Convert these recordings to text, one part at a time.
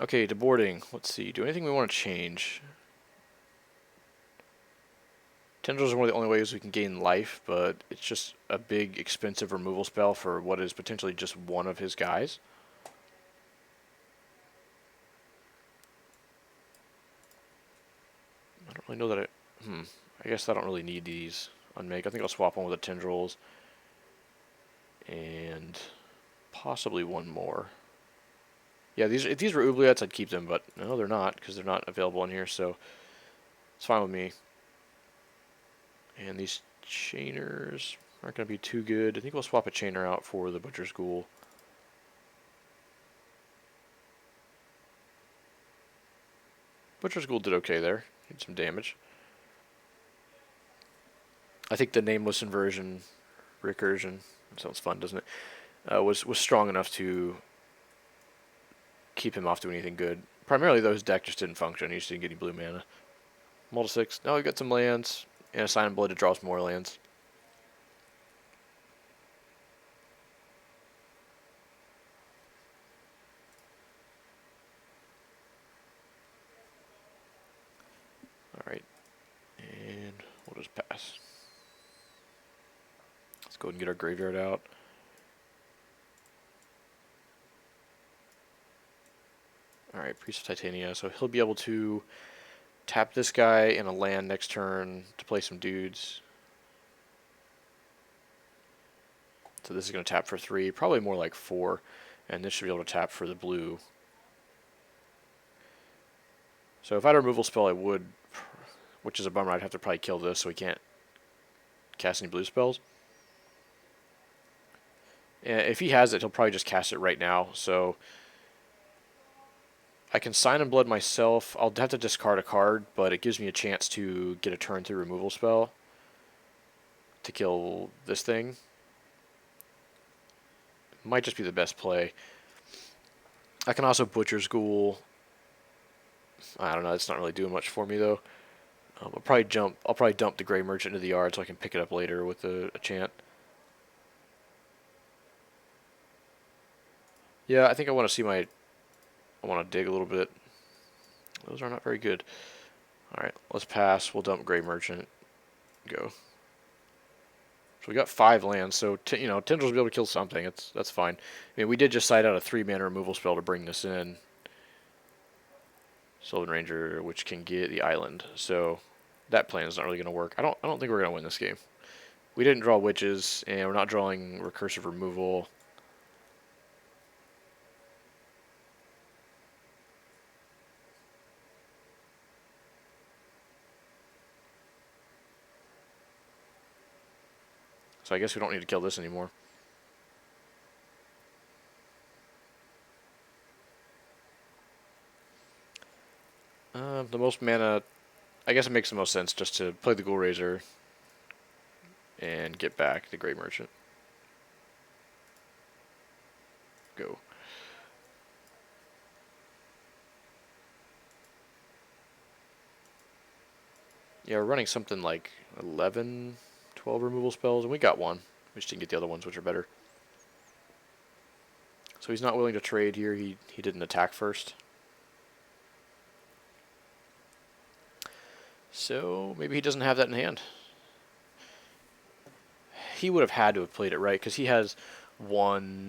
Okay, to boarding. Let's see. Do anything we want to change? Tendrils are one of the only ways we can gain life, but it's just a big, expensive removal spell for what is potentially just one of his guys. I don't really know that it... I guess I don't really need these on Meg. I think I'll swap one with the Tendrils. And possibly one more. Yeah, if these were oubliettes, I'd keep them, but no, they're not, because they're not available in here, so it's fine with me. And these chainers aren't going to be too good. I think we'll swap a chainer out for the Butcher's Ghoul. Butcher's Ghoul did okay there. Did some damage. I think the nameless inversion, recursion, sounds fun, doesn't it? Was strong enough to keep him off doing anything good. Primarily, though, his deck just didn't function. He just didn't get any blue mana. Multi 6. Now we got some lands, and a Sign of Blood to draw some more lands. Alright, and we'll just pass. Let's go ahead and get our graveyard out. Alright, Priest of Titania, so he'll be able to tap this guy in a land next turn to play some dudes. So this is going to tap for 3, probably more like 4, and this should be able to tap for the blue. So if I had a removal spell, I would, which is a bummer. I'd have to probably kill this so he can't cast any blue spells. And if he has it, he'll probably just cast it right now. So I can Sign in Blood myself. I'll have to discard a card, but it gives me a chance to get a turn 3 removal spell to kill this thing. Might just be the best play. I can also Butcher's Ghoul. I don't know. It's not really doing much for me though. I'll probably dump the Grey Merchant into the yard so I can pick it up later with a chant. Yeah, I think I want to see my. I want to dig a little bit. Those are not very good. All right, let's pass. We'll dump Grey Merchant. Go. So we got 5 lands. So Tendrils will be able to kill something. That's fine. I mean, we did just side out a 3-mana removal spell to bring this in. Sylvan Ranger, which can get the island. So that plan is not really going to work. I don't think we're going to win this game. We didn't draw witches, and we're not drawing recursive removal. So I guess we don't need to kill this anymore. The most mana, I guess it makes the most sense just to play the Ghoul Raiser and get back the Grey Merchant. Go. Yeah, we're running something like 11, 12 removal spells, and we got one. We just didn't get the other ones, which are better. So he's not willing to trade here. He didn't attack first. So maybe he doesn't have that in hand. He would have had to have played it right because he has a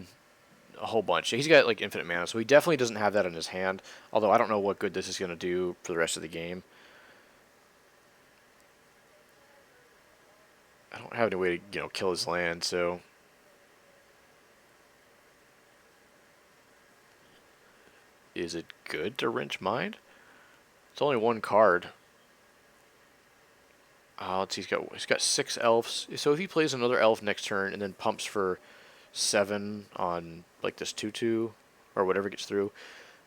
whole bunch. He's got like infinite mana, so he definitely doesn't have that in his hand. Although I don't know what good this is going to do for the rest of the game. I don't have any way to kill his land, so is it good to Wrench Mind? It's only one card. Let's see, he's got 6 elves. So if he plays another elf next turn and then pumps for 7 on like this 2/2 or whatever gets through.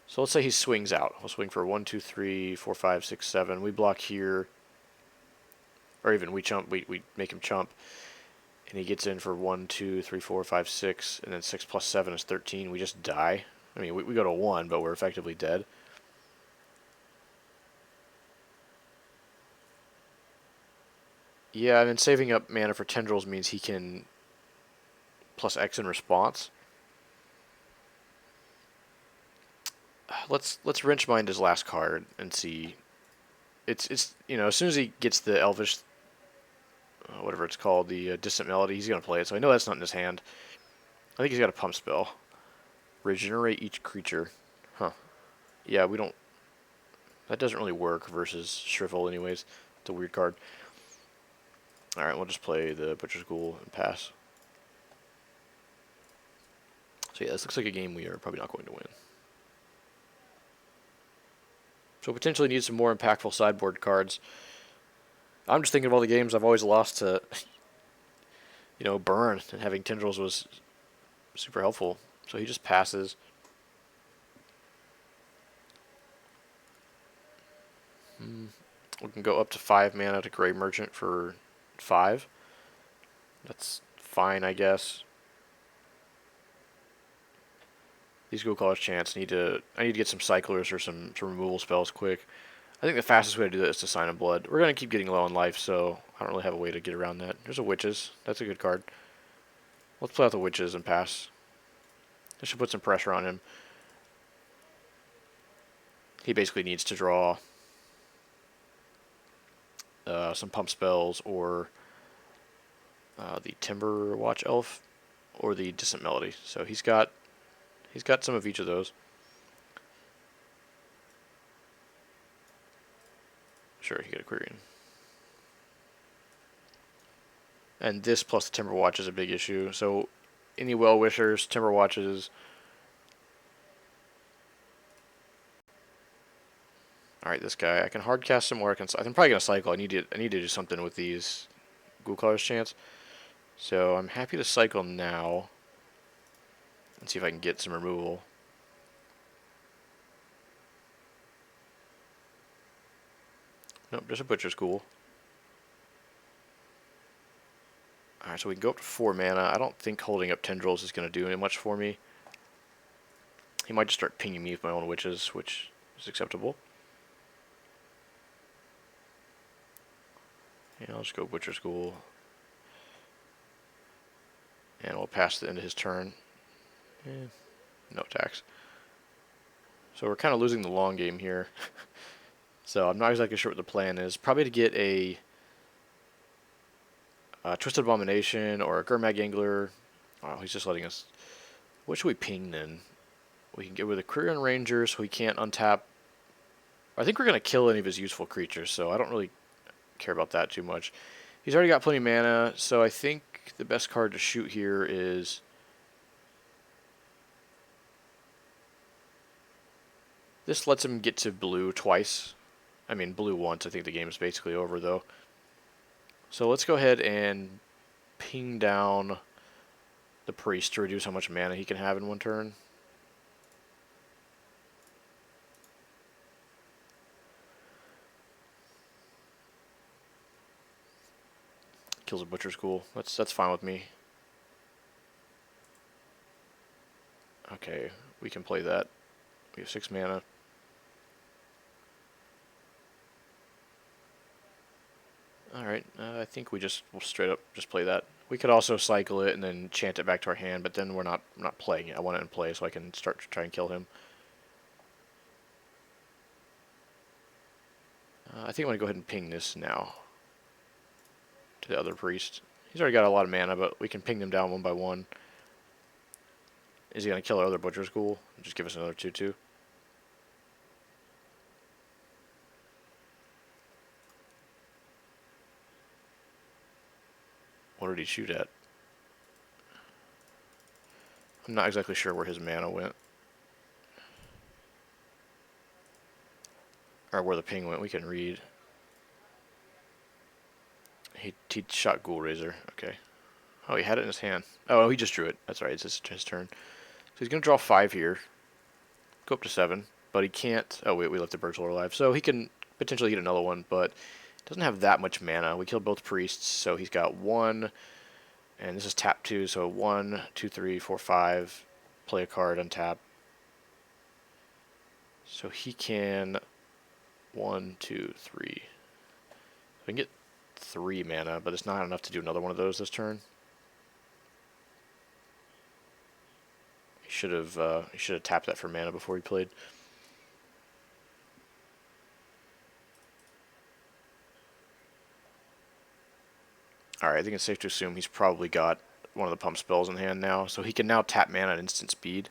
So let's say he swings out. We'll swing for 1, 2, 3, 4, 5, 6, 7. We block here, or even we chump. We make him chump, and he gets in for 1, 2, 3, 4, 5, 6, and then 6 plus 7 is 13. We just die. I mean, we go to 1, but we're effectively dead. Yeah, I mean, saving up mana for Tendrils means he can plus X in response. let's wrench mind his last card and see. It's as soon as he gets the Elvish, whatever it's called, the Distant Melody, he's gonna play it. So I know that's not in his hand. I think he's got a pump spell. Regenerate each creature. Huh. Yeah, we don't. That doesn't really work versus Shrivel, anyways. It's a weird card. All right, we'll just play the Butcher's Ghoul and pass. So yeah, this looks like a game we are probably not going to win. So potentially need some more impactful sideboard cards. I'm just thinking of all the games I've always lost to, Burn, and having Tendrils was super helpful. So he just passes. We can go up to 5 mana to Grey Merchant for 5. That's fine, I guess. These Go Caller's Chance I need to get some cyclers or some removal spells quick. I think the fastest way to do that is to Sign of Blood. We're gonna keep getting low on life, so I don't really have a way to get around that. There's a Witches. That's a good card. Let's play out the Witches and pass. This should put some pressure on him. He basically needs to draw some pump spells or the Timber Watch Elf or the Distant Melody. So he's got some of each of those. Sure, he got a Quirion. And this plus the Timber Watch is a big issue. So any Well-Wishers, Timber Watches. Alright, this guy. I can hard cast some more. I'm probably going to cycle. I need to do something with these Ghoul Caller's Chance. So I'm happy to cycle now. And see if I can get some removal. Nope, just a Butcher's Ghoul. Alright, so we can go up to 4 mana. I don't think holding up Tendrils is going to do any much for me. He might just start pinging me with my own Witches, which is acceptable. And I'll just go Butcher's Ghoul. And we'll pass the end of his turn. No attacks. So we're kind of losing the long game here. So I'm not exactly sure what the plan is. Probably to get a Twisted Abomination or a Gurmag Angler. Oh, he's just letting us. What should we ping then? We can get with a Quirion Ranger so he can't untap. I think we're going to kill any of his useful creatures, so I don't really care about that too much. He's already got plenty of mana, so I think the best card to shoot here is this. Lets him get to blue twice. I mean, blue once. I think the game is basically over, though. So let's go ahead and ping down the Priest to reduce how much mana he can have in one turn. Kills a Butcher's Ghoul. That's fine with me. Okay, we can play that. We have 6 mana. Alright, I think we'll straight up just play that. We could also cycle it and then chant it back to our hand, but then we're not playing it. I want it in play so I can start to try and kill him. I think I'm going to go ahead and ping this now to the other Priest. He's already got a lot of mana, but we can ping them down one by one. Is he going to kill our other Butcher's Ghoul? Just give us another 2/2. What did he shoot at? I'm not exactly sure where his mana went. Or where the ping went. We can read. He shot Ghoul Razor. Okay. Oh, he had it in his hand. Oh, he just drew it. That's right. It's his turn. So he's going to draw 5 here. Go up to 7. But he can't. Oh, wait. We left the Birchlore alive. So he can potentially get another one. But doesn't have that much mana. We killed both Priests. So he's got 1. And this is tap 2. So 1, 2, 3, 4, 5. Play a card, untap. So he can 1, 2, 3. So we can get 3 mana, but it's not enough to do another one of those this turn. He should have tapped that for mana before he played. Alright, I think it's safe to assume he's probably got one of the pump spells in hand now, so he can now tap mana at instant speed.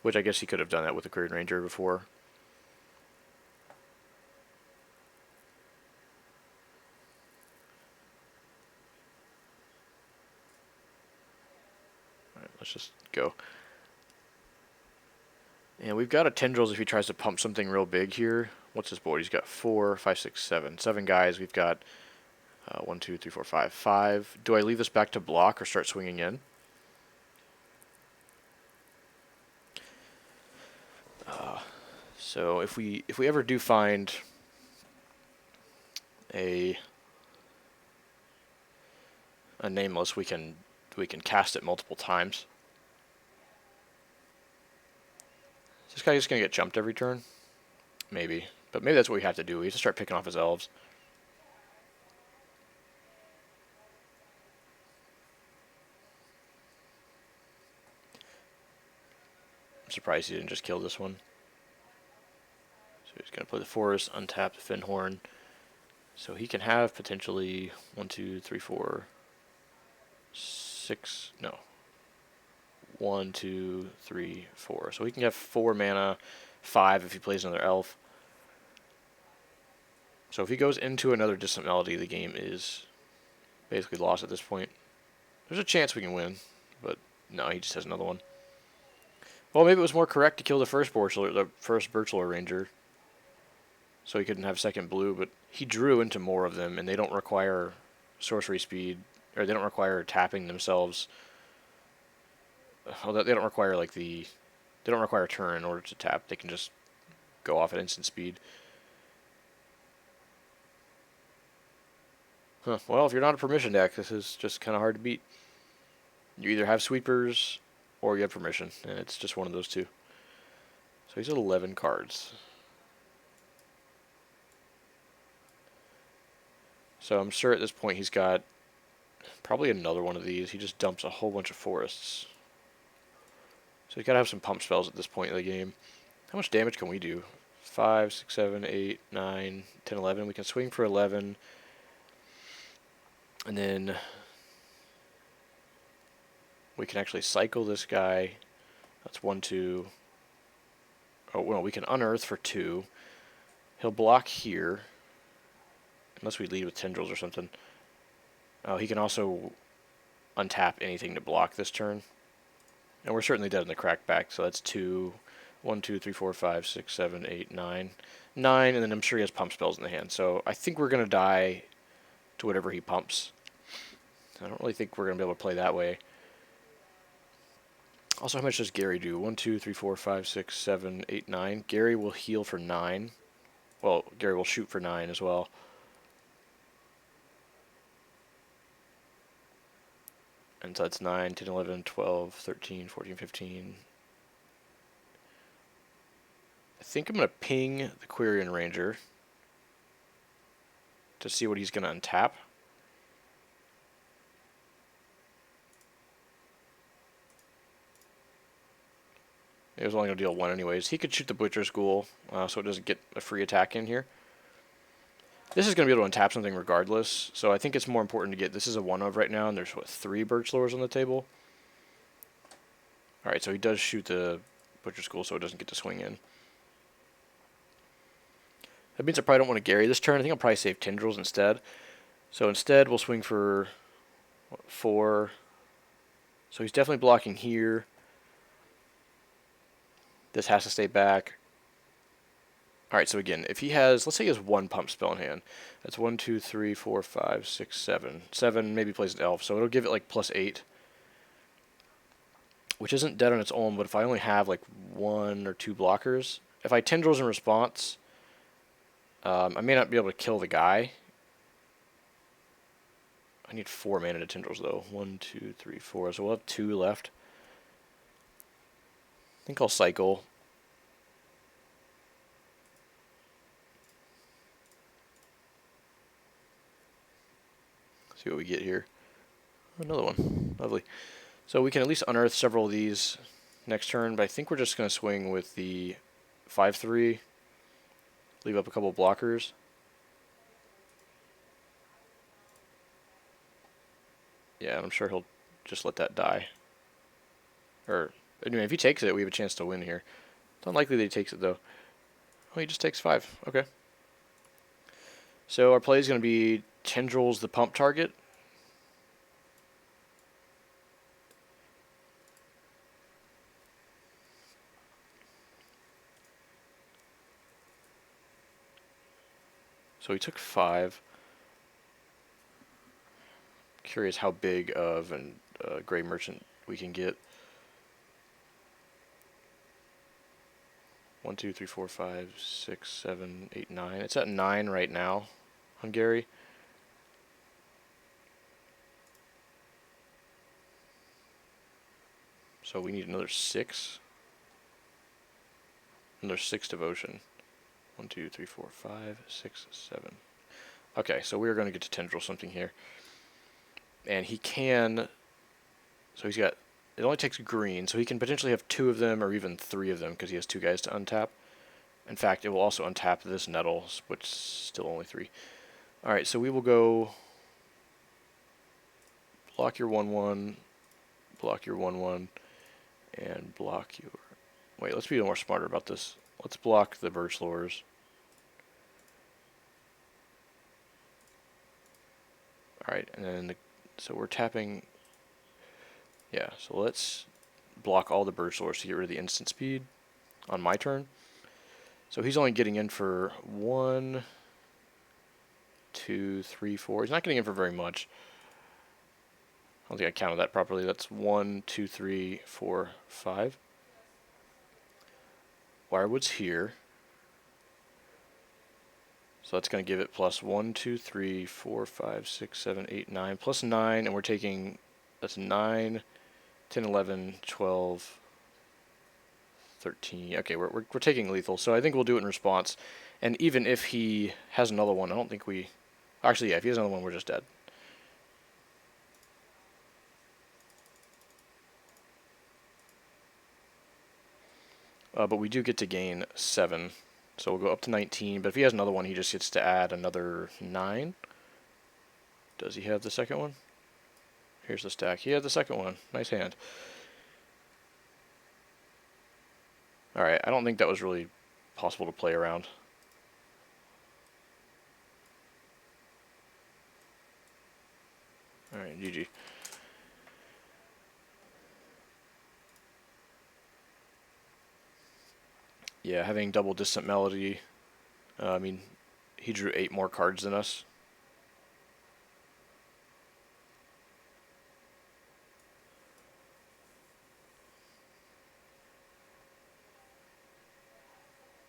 Which I guess he could have done that with the Quirion Ranger before. Alright, let's just go. And we've got a Tendrils if he tries to pump something real big here. What's his board? He's got 4, 5, 6, 7. 7 guys. We've got 1, 2, 3, 4, 5. 5. Do I leave this back to block or start swinging in? So if we ever do find a nameless, we can cast it multiple times. Is this guy just gonna get jumped every turn? Maybe, but maybe that's what we have to do. We have to start picking off his elves. I'm surprised he didn't just kill this one. So he's gonna play the forest, untap the Finhorn. So he can have potentially 1, 2, 3, 4, 6. No. 1, 2, 3, 4. So he can have 4 mana, 5 if he plays another elf. So if he goes into another Distant Melody, the game is basically lost at this point. There's a chance we can win, but no, he just has another one. Well, maybe it was more correct to kill the first Birchlore Ranger, so he couldn't have second blue, but he drew into more of them, and they don't require sorcery speed, or they don't require tapping themselves. Well, they don't require they don't require a turn in order to tap. They can just go off at instant speed. Huh. Well, if you're not a permission deck, this is just kind of hard to beat. You either have sweepers or you have permission, and it's just one of those two. So he's at 11 cards. So I'm sure at this point he's got probably another one of these. He just dumps a whole bunch of forests. So he's got to have some pump spells at this point in the game. How much damage can we do? 5, 6, 7, 8, 9, 10, 11. We can swing for 11. And then we can actually cycle this guy. That's 1, 2. Oh, well, we can unearth for 2. He'll block here. Unless we lead with Tendrils or something. Oh, he can also untap anything to block this turn. And we're certainly dead in the crackback, so that's 2. 1, 2, 3, 4, 5, 6, 7, 8, 9. 9, and then I'm sure he has pump spells in the hand. So I think we're going to die to whatever he pumps. I don't really think we're going to be able to play that way. Also, how much does Gary do? 1, 2, 3, 4, 5, 6, 7, 8, 9. Gary will heal for 9. Well, Gary will shoot for 9 as well. And so that's 9, 10, 11, 12, 13, 14, 15. I think I'm going to ping the Quirion Ranger to see what he's going to untap. He was only going to deal 1 anyways. He could shoot the Butcher's Ghoul, so it doesn't get a free attack in here. This is going to be able to untap something regardless, so I think it's more important to get... This is a 1 of right now, and there's, what, 3 Birchlores on the table? Alright, so he does shoot the Butcher's Ghoul, so it doesn't get to swing in. That means I probably don't want to Gary this turn. I think I'll probably save Tendrils instead. So instead, we'll swing for 4. So he's definitely blocking here. This has to stay back. Alright, so again, if he has, let's say he has 1 pump spell in hand. That's 1, 2, 3, 4, 5, 6, 7. 7 maybe plays an elf, so it'll give it like +8. Which isn't dead on its own, but if I only have like 1 or 2 blockers, if I Tendrils in response, I may not be able to kill the guy. I need 4 mana to Tendrils though. 1, 2, 3, 4. So we'll have 2 left. I think I'll cycle. See what we get here. Another one. Lovely. So we can at least unearth several of these next turn, but I think we're just going to swing with the 5-3. Leave up a couple of blockers. Yeah, I'm sure he'll just let that die. Or, anyway, if he takes it, we have a chance to win here. It's unlikely that he takes it, though. Oh, he just takes 5. Okay. So our play is going to be Tendrils the pump target. So he took 5. Curious how big of a Gray Merchant we can get. 1, 2, 3, 4, 5, 6, 7, 8, 9. It's at 9 right now on Gary. So we need another 6. Another 6 devotion. 1, 2, 3, 4, 5, 6, 7. Okay, so we're going to get to Tendril something here. And he can... So he's got... It only takes green, so he can potentially have 2 of them or even 3 of them because he has 2 guys to untap. In fact, it will also untap this Nettle, which is still only 3. Alright, so we will go... Block your 1-1, block your 1-1, and block your... Wait, let's be more smarter about this. Let's block the Birch Lures. Alright, and then... So we're tapping... Yeah, so let's block all the Birch Lures to get rid of the instant speed on my turn. So he's only getting in for 1, 2, 3, 4. He's not getting in for very much. I don't think I counted that properly. That's 1, 2, 3, 4, 5. Wirewood's here. So that's going to give it plus 1, 2, 3, 4, 5, 6, 7, 8, 9. Plus 9, and we're taking... That's 9, 10, 11, 12, 13. Okay, we're taking lethal, so I think we'll do it in response. And even if he has another one, I don't think we... Actually, yeah, if he has another one, we're just dead. But we do get to gain 7. So we'll go up to 19. But if he has another one, he just gets to add another 9. Does he have the second one? Here's the stack. He had the second one. Nice hand. Alright, I don't think that was really possible to play around. Alright, GG. Yeah, having double Distant Melody. I mean, he drew 8 more cards than us.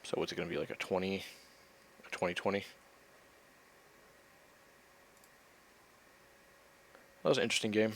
So what's it going to be, like a 20? A 20-20? That was an interesting game.